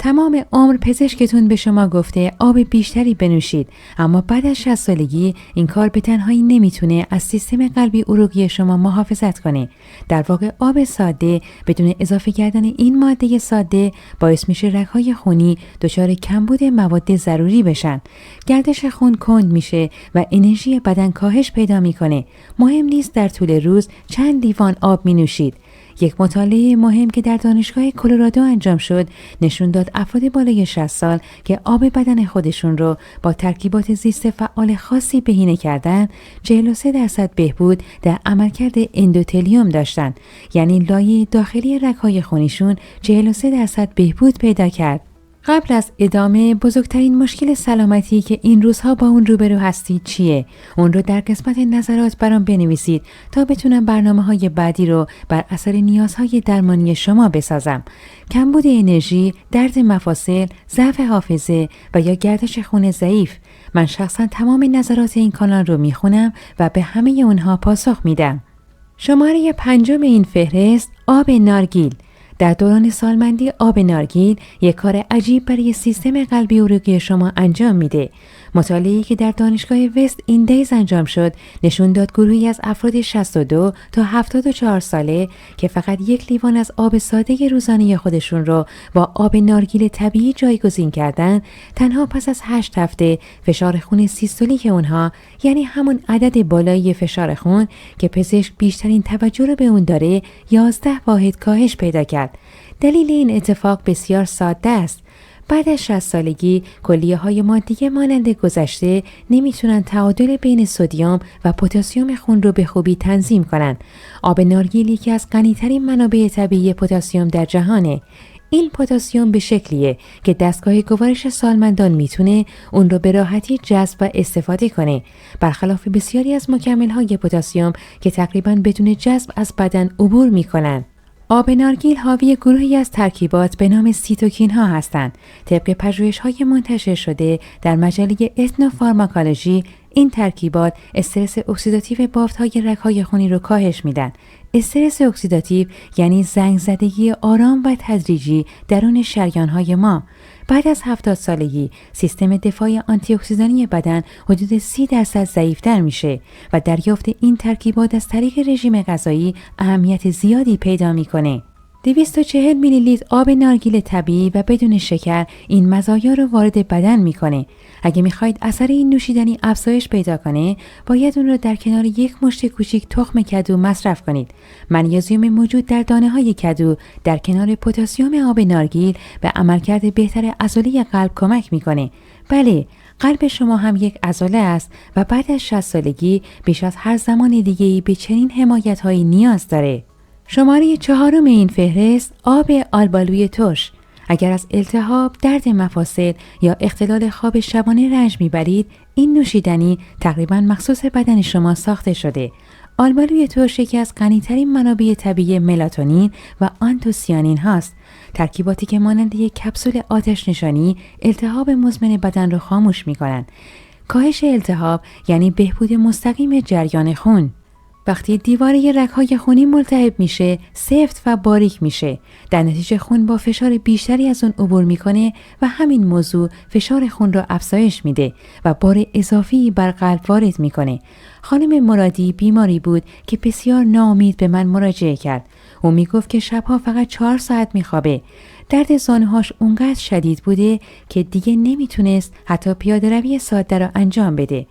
تمام عمر پزشکتون به شما گفته آب بیشتری بنوشید، اما بعد از 60 سالگی این کار به تنهایی نمیتونه از سیستم قلبی عروقی شما محافظت کنه. در واقع آب ساده بدون اضافه کردن این ماده ساده باعث میشه رگ‌های خونی دچار کمبود مواد ضروری بشن. گردش خون کند میشه و انرژی بدن کاهش پیدا میکنه. مهم نیست در طول روز چند لیوان آب مینوشید. یک مطالعه مهم که در دانشگاه کلرادو انجام شد نشون داد افراد بالای 60 سال که آب بدن خودشون رو با ترکیبات زیست فعال خاصی بهینه کردن 43% بهبود در عملکرد اندوتلیوم داشتن. یعنی لایه داخلی رگ‌های خونیشون 43% بهبود پیدا کرد. قبل از ادامه بزرگترین مشکل سلامتی که این روزها با اون روبرو هستید چیه؟ اون رو در قسمت نظرات برام بنویسید تا بتونم برنامه‌های بعدی رو بر اثر نیازهای درمانی شما بسازم. کمبود انرژی، درد مفاصل، ضعف حافظه و یا گردش خون ضعیف. من شخصا تمام نظرات این کانال رو میخونم و به همه اونها پاسخ میدم. شماره 5 این فهرست آب نارگیل. در دوران سالمندی آب نارگیل یک کار عجیب برای سیستم قلبی عروقی شما انجام میده. مطالعه‌ای که در دانشگاه وست ایندیز انجام شد نشون داد گروهی از افراد 62 تا 74 ساله که فقط یک لیوان از آب ساده روزانه خودشون رو با آب نارگیل طبیعی جایگزین کردن، تنها پس از 8 هفته فشار خون سیستولیک اونها، یعنی همون عدد بالایی فشار خون که پزشک بیشترین توجه رو به اون داره، 11 واحد کاهش پیدا کرد. دلیل این اتفاق بسیار ساده است. بعد از 60 سالگی کلیه‌های مادی مانند گذشته نمیتونن تعادل بین سدیم و پتاسیم خون رو به خوبی تنظیم کنن. آب نارگیل یکی از غنی‌ترین منابع طبیعی پتاسیم در جهانه. این پتاسیم به شکلیه که دستگاه گوارش سالمندان میتونه اون رو به راحتی جذب و استفاده کنه، برخلاف بسیاری از مکمل‌های پتاسیم که تقریباً بدون جذب از بدن عبور میکنن. آب نارگیل حاوی گروهی از ترکیبات به نام سیتوکین ها هستند. طبق پژوهش‌های منتشر شده در مجله اتنوفارماکولوژی، این ترکیبات استرس اکسیداتیو بافت‌های رگ‌های خونی رو کاهش میدن. استرس اکسیداتیو یعنی زنگ زدگی آرام و تدریجی درون شریان‌های ما. بعد از 70 سالگی سیستم دفاعی آنتی اکسیدانی بدن حدود 30% ضعیف‌تر میشه و دریافت این ترکیبات از طریق رژیم غذایی اهمیت زیادی پیدا میکنه. 240 میلی لیتر آب نارگیل طبیعی و بدون شکر این مزایا رو وارد بدن میکنه. اگه میخواید اثر این نوشیدنی افزایش پیدا کنه، باید اون رو در کنار یک مشت کوچیک تخم کدو مصرف کنید. منیزیم موجود در دانه‌های کدو در کنار پتاسیم آب نارگیل به عملکرد بهتر عضله قلب کمک میکنه. بله، قلب شما هم یک عضله است و بعد از 60 سالگی بیش از هر زمان دیگه‌ای به چنین حمایت‌هایی نیاز داره. شماره 4 این فهرست آب آلبالوی ترش. اگر از التهاب، درد مفاصل یا اختلال خواب شبانه رنج میبرید، این نوشیدنی تقریباً مخصوص بدن شما ساخته شده. آلبالوی ترش یکی از غنی‌ترین منابع طبیعی ملاتونین و آنتوسیانین هاست. ترکیباتی که مانند یک کپسول آتش نشانی التهاب مزمن بدن را خاموش میکنند. کاهش التهاب یعنی بهبود مستقیم جریان خون. وقتی دیواره رگ‌های خونی ملتهب میشه، سفت و باریک میشه. در نتیجه خون با فشار بیشتری از اون عبور میکنه و همین موضوع فشار خون را افزایش میده و بار اضافی بر قلب وارد میکنه. خانم مرادی بیماری بود که بسیار ناامید به من مراجعه کرد. او میگفت که شبها فقط 4 ساعت میخوابه. درد زانوهاش اونقدر شدید بوده که دیگه نمیتونست حتی پیاده روی ساده را انجام بده.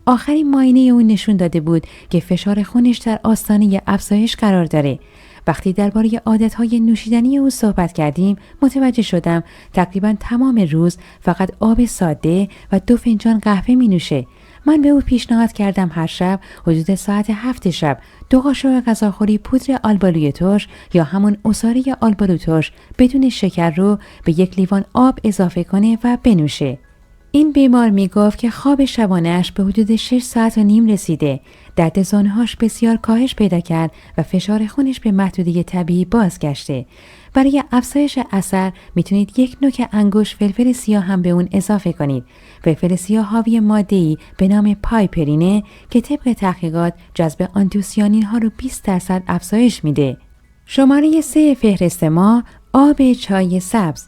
آخرین معاینه اون نشون داده بود که فشار خونش در آستانه افزایش قرار داره. وقتی درباره عادتهای نوشیدنی او صحبت کردیم، متوجه شدم تقریباً تمام روز فقط آب ساده و 2 فنجان قهوه می نوشه. من به او پیشنهاد کردم هر شب حدود ساعت 7 شب 2 قاشق غذاخوری پودر آلبالوی ترش یا همون عصاره آلبالو ترش بدون شکر رو به 1 لیوان آب اضافه کنه و بنوشه. این بیمار میگفت که خواب شبانه‌اش به حدود 6 ساعت و نیم رسیده. درد زانوهاش بسیار کاهش پیدا کرد و فشار خونش به محدوده طبیعی بازگشته. برای افزایش اثر میتونید 1 نوک انگشت فلفل سیاه هم به اون اضافه کنید. فلفل سیاه حاوی ماده‌ای به نام پایپرینه که طبق تحقیقات جذب آنتوسیانین ها رو 20% افزایش میده. شماره 3 فهرست ما آب چای سبز.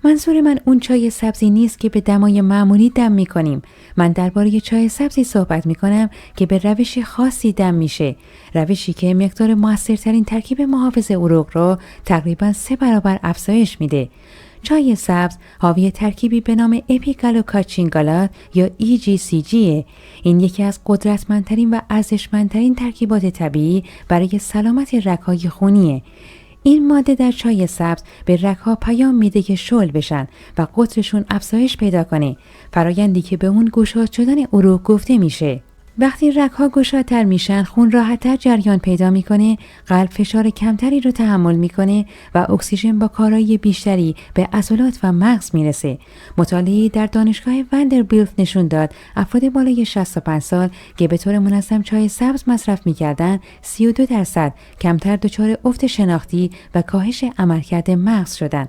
منظور من اون چای سبزی نیست که به دمای معمولی دم می‌کنیم. من درباره چای سبزی صحبت می‌کنم که به روش خاصی دم میشه. روشی که مقدار موثرترین ترکیب محافظ عروق رو تقریباً 3 برابر افزایش میده. چای سبز حاوی ترکیبی به نام اپیگالوکاچینگالات یا EGCG. این یکی از قدرتمندترین و ارزشمندترین ترکیبات طبیعی برای سلامت رگ‌های خونیه. این ماده در چای سبز به رگ‌ها پیام میده که شل بشن و قطرشون افزایش پیدا کنه، فرایندی که به اون گشاد شدن عروق گفته میشه. وقتی رگ‌ها گشادتر میشن، خون راحت‌تر جریان پیدا میکنه، قلب فشار کمتری رو تحمل میکنه و اکسیژن با کارایی بیشتری به عضلات و مغز میرسه. مطالعه‌ای در دانشگاه وندربیلت نشون داد افراد بالای 65 سال که به طور منظم چای سبز مصرف میکردن 32% کمتر دچار افت شناختی و کاهش عملکرد مغز شدن.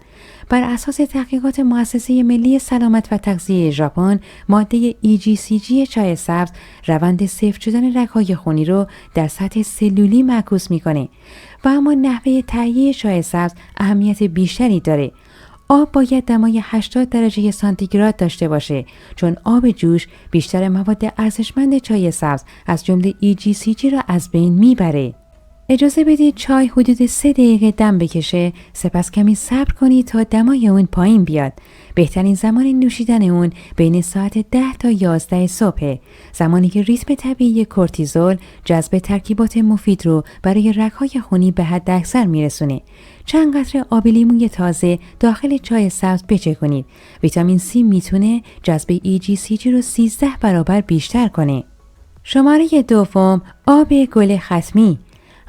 بر اساس تحقیقات مؤسسه ملی سلامت و تغذیه ژاپن، ماده EGCG چای سبز روند سفت شدن رگ‌های خونی رو در سطح سلولی معکوس میکنه و اما نحوه تهیه چای سبز اهمیت بیشتری داره. آب باید دمای 80 درجه سانتیگراد داشته باشه، چون آب جوش بیشتر مواد ارزشمند چای سبز از جمله EGCG را از بین میبره. اجازه بدید چای حدود 3 دقیقه دم بکشه، سپس کمی صبر کنید تا دمای اون پایین بیاد. بهترین زمان نوشیدن اون بین ساعت 10 تا 11 صبح، زمانی که ریتم طبیعی کورتیزول جذب ترکیبات مفید رو برای رگ‌های خونی به حد اکثر میرسونه. چند قطره آب لیموی تازه داخل چای سبز بچه کنید. ویتامین C میتونه جذب EGCG رو 13 برابر بیشتر کنه. شماره دوم، آب گل ختمی.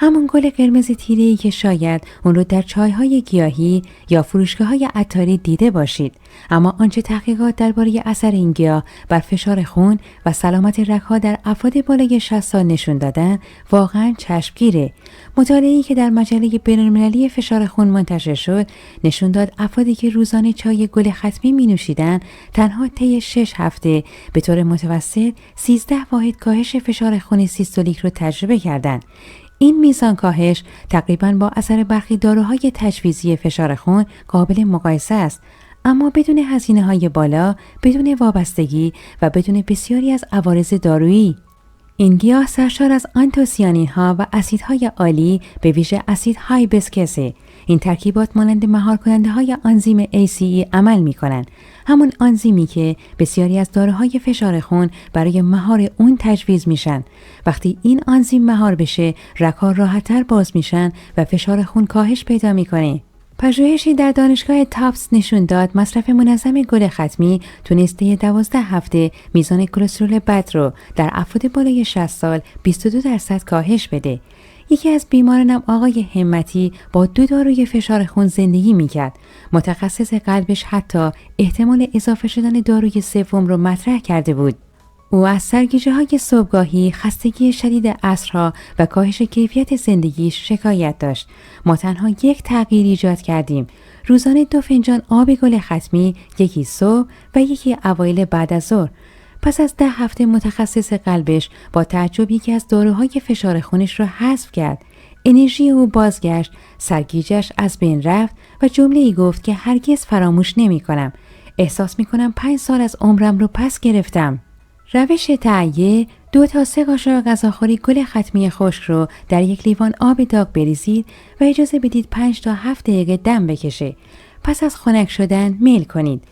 همون گل قرمز تیره‌ای که شاید اون رو در چای‌های گیاهی یا فروشگاه‌های عطاری دیده باشید، اما آنچه تحقیقات درباره اثر این گیاه بر فشار خون و سلامت رگ‌ها در افراد بالای 60 سال نشون دادن واقعاً چشمگیره. مطالعه‌ای که در مجله بین‌المللی فشار خون منتشر شد نشون داد افرادی که روزانه چای گل ختمی می‌نوشیدن تنها طی 6 هفته به طور متوسط 13 واحد کاهش فشار خون سیستولیک رو تجربه کردند. این میزان کاهش تقریباً با اثر برخی داروهای تجویزی فشار خون قابل مقایسه است، اما بدون هزینه‌های بالا، بدون وابستگی و بدون بسیاری از عوارض دارویی. این گیاه سرشار از آنتوسیانین‌ها و اسیدهای عالی، به ویژه اسید هایبسکسه. این ترکیبات مانند مهار کننده های آنزیم ACE عمل می کنند. همون آنزیمی که بسیاری از داروهای فشار خون برای مهار اون تجویز میشن. وقتی این آنزیم مهار بشه، رگ‌ها راحت‌تر باز میشن و فشار خون کاهش پیدا میکنه. پژوهشی در دانشگاه تافت نشون داد مصرف منظم گل ختمی تونسته 12 هفته میزان کلسترول بد رو در افراد بالای 60 سال 22% کاهش بده. یکی از بیمارانم آقای همتی با 2 داروی فشار خون زندگی میکرد. متخصص قلبش حتی احتمال اضافه شدن داروی سوم رو مطرح کرده بود. او از سرگیجه‌های صبحگاهی، خستگی شدید عصرها و کاهش کیفیت زندگیش شکایت داشت. ما تنها یک تغییر ایجاد کردیم. روزانه 2 فنجان آب گل ختمی، یکی صبح و یکی اوایل بعد از ظهر. پس از 10 هفته متخصص قلبش با تعجب یکی از داروهای فشار خونش را حذف کرد. انرژی او بازگشت، سرگیجه‌اش از بین رفت و جمله‌ای گفت که هرگز فراموش نمی‌کنم. احساس می‌کنم 5 سال از عمرم رو پس گرفتم. روش تهیه: 2 تا 3 قاشق غذاخوری گل ختمی خشک رو در یک لیوان آب داغ بریزید و اجازه بدید 5 تا 7 دقیقه دم بکشه. پس از خنک شدن میل کنید.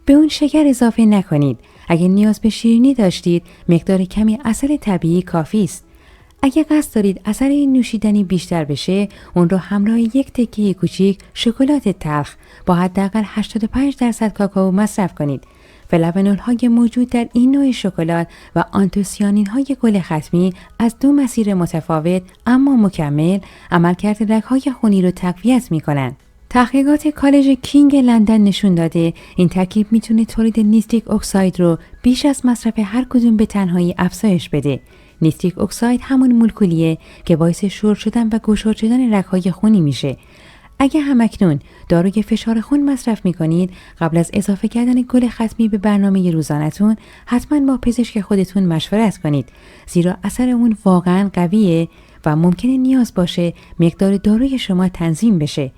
به اون شکر اضافه نکنید. اگه نیاز به شیرینی داشتید، مقدار کمی عسل طبیعی کافی است. اگه قصد دارید اثر این نوشیدنی بیشتر بشه، اون رو همراه یک تکه کوچیک شکلات تلخ با حداقل 85% کاکائو مصرف کنید. فلاونول‌های موجود در این نوع شکلات و آنتوسیانین‌های گل ختمی از 2 مسیر متفاوت اما مکمل عملکرد رگ‌های خونی رو تقویت می‌کنند. تحقیقات کالج کینگ لندن نشون داده این ترکیب میتونه تولید نیتریک اکساید رو بیش از مصرف هر کدوم به تنهایی افزایش بده. نیتریک اکساید همون مولکولیه که باعث شور شدن و گشاد شدن رگ‌های خونی میشه. اگه همکنون داروی فشار خون مصرف میکنید، قبل از اضافه کردن گل ختمی به برنامه روزانه‌تون حتما با پزشک خودتون مشورت کنید، زیرا اثر اون واقعا قویه و ممکنه نیاز باشه مقدار داروی شما تنظیم بشه.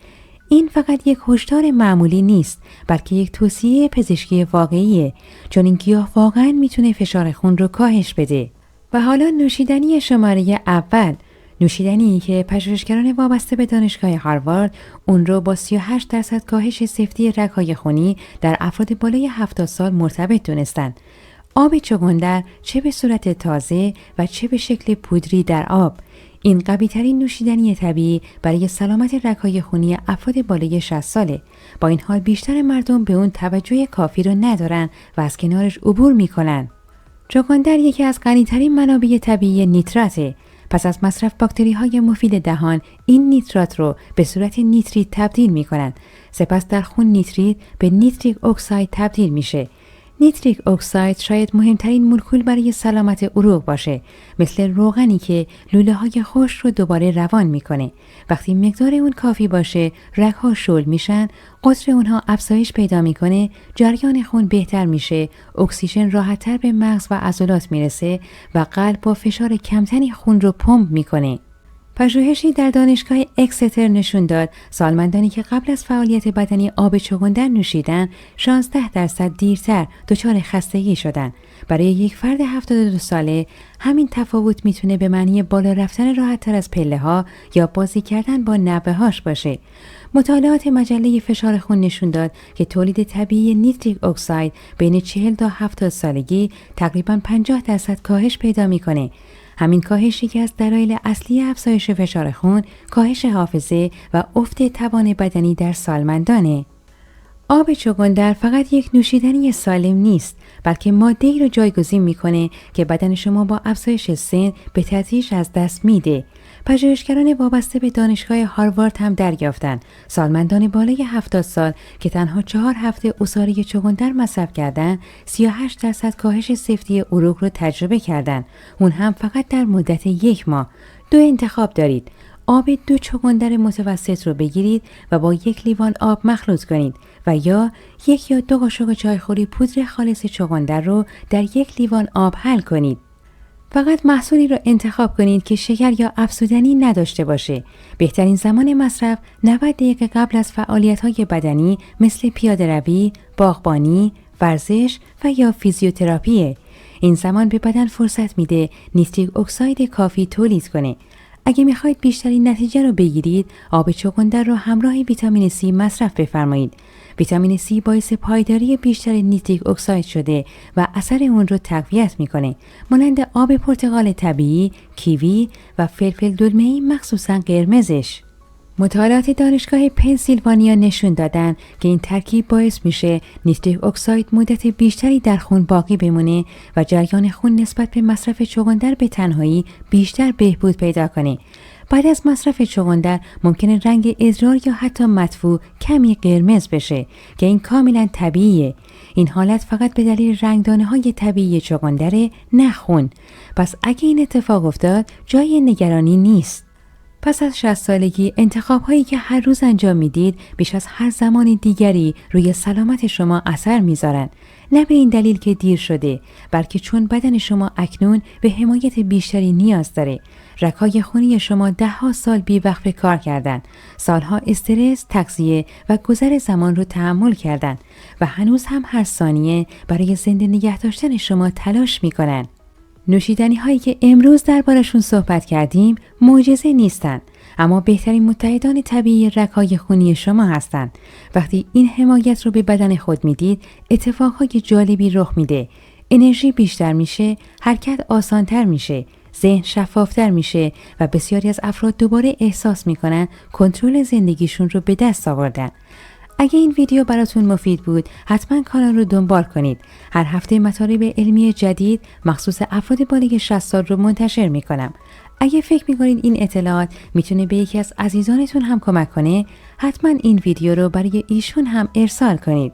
این فقط یک هشدار معمولی نیست، بلکه یک توصیه پزشکی واقعیه، چون این گیاه واقعاً میتونه فشار خون رو کاهش بده. و حالا نوشیدنی شماره اول، نوشیدنی که پژوهشگران وابسته به دانشگاه هاروارد اون رو با 38% کاهش سفتی رگ‌های خونی در افراد بالای 70 سال مرتبط دونستن. آب چغندر چه به صورت تازه و چه به شکل پودری در آب، این قوی‌ترین نوشیدنی طبیعی برای سلامت رگ‌های خونی افراد بالای 60 ساله. با این حال بیشتر مردم به اون توجه کافی رو ندارن و از کنارش عبور میکنن. چغندر یکی از غنی‌ترین منابع طبیعی نیتراته. پس از مصرف باکتری‌های مفید دهان این نیترات رو به صورت نیتریت تبدیل می‌کنند. سپس در خون نیتریت به نیتریک اکساید تبدیل میشه. نیتریک اکساید شاید مهمترین مولکول برای سلامت عروق باشه، مثل روغنی که لوله‌های خشک رو دوباره روان میکنه. وقتی مقدار اون کافی باشه، رگ‌ها شل میشن، قطر اونها افزایش پیدا میکنه، جریان خون بهتر میشه، اکسیژن راحت‌تر به مغز و عضلات میرسه و قلب با فشار کمتری خون رو پمپ میکنه. پژوهشی در دانشگاه اکستر نشون داد سالمندانی که قبل از فعالیت بدنی آب چغندر نوشیدن 16% دیرتر دچار خستگی شدن. برای یک فرد 72 ساله همین تفاوت میتونه به معنی بالا رفتن راحت‌تر از پله‌ها یا بازی کردن با نوه‌هاش باشه. مطالعات مجله فشار خون نشون داد که تولید طبیعی نیتریک اکساید بین 40 تا 70 سالگی تقریباً 50% کاهش پیدا میکنه. همین کاهش یکی از دلایل اصلی افزایش فشار خون، کاهش حافظه و افت توان بدنی در سالمندانه. آب چغندر فقط یک نوشیدنی سالم نیست، بلکه ماده‌ای رو جایگزین میکنه که بدن شما با افزایش سن به تدریج از دست میده. پژوهشگران وابسته به دانشگاه هاروارد هم دریافتن سالمندان بالای 70 سال که تنها 4 هفته عصاره چغندر مصرف کردن 38% کاهش سفتی عروق رو تجربه کردن، اون هم فقط در مدت 1 ماه. 2 انتخاب دارید: آب 2 چغندر متوسط رو بگیرید و با 1 لیوان آب مخلوط کنید و یا 1 یا 2 قاشق چایخوری پودر خالص چغندر رو در 1 لیوان آب حل کنید. فقط محصولی را انتخاب کنید که شکر یا افزودنی نداشته باشه. بهترین زمان مصرف 90 دقیقه قبل از فعالیت‌های بدنی مثل پیاده‌روی، باغبانی، ورزش و یا فیزیوتراپیه. این زمان به بدن فرصت میده نیتریک اکساید کافی تولید کنه. اگه میخواید بیشترین نتیجه رو بگیرید، آب چغندر رو همراه ویتامین C مصرف بفرمایید. ویتامین C باعث پایداری بیشتر نیتریک اکساید شده و اثر اون رو تقویت میکنه، مانند آب پرتقال طبیعی، کیوی و فلفل دلمه‌ای مخصوصا قرمزش. مطالعات دانشگاه پنسیلوانیا نشون دادن که این ترکیب باعث میشه نیتریک اکساید مدت بیشتری در خون باقی بمونه و جریان خون نسبت به مصرف چغندر به تنهایی بیشتر بهبود پیدا کنه. بعد از مصرف چغندر ممکنه رنگ ادرار یا حتی مدفوع کمی قرمز بشه که این کاملا طبیعیه. این حالت فقط به دلیل رنگدانه‌های طبیعی چغندره، نه خون. پس اگه این اتفاق افتاد جای نگرانی نیست. پس از 60 سالگی انتخاب‌هایی که هر روز انجام میدید بیش از هر زمان دیگری روی سلامت شما اثر میذارن. نه به این دلیل که دیر شده، بلکه چون بدن شما اکنون به حمایت بیشتری نیاز داره. رگ‌های خونی شما 10 سال بی‌وقفه کار کردن، سالها استرس، تغذیه و گذر زمان رو تحمل کردن و هنوز هم هر ثانیه برای زنده نگه داشتن شما تلاش میکنن. نوشیدنی هایی که امروز دربارشون صحبت کردیم معجزه نیستن، اما بهترین متحدان طبیعی رگ‌های خونی شما هستند. وقتی این حمایت رو به بدن خود میدید، اتفاقهای جالبی رخ میده. انرژی بیشتر میشه، حرکت آسانتر میشه، ذهن شفافتر میشه و بسیاری از افراد دوباره احساس میکنن کنترل زندگیشون رو به دست آوردن. اگه این ویدیو براتون مفید بود، حتما کانال رو دنبال کنید. هر هفته مطالب علمی جدید مخصوص افراد بالای 60 سال رو منتشر میکنم. اگه فکر میکنید این اطلاعات میتونه به یکی از عزیزانتون هم کمک کنه، حتما این ویدیو رو برای ایشون هم ارسال کنید.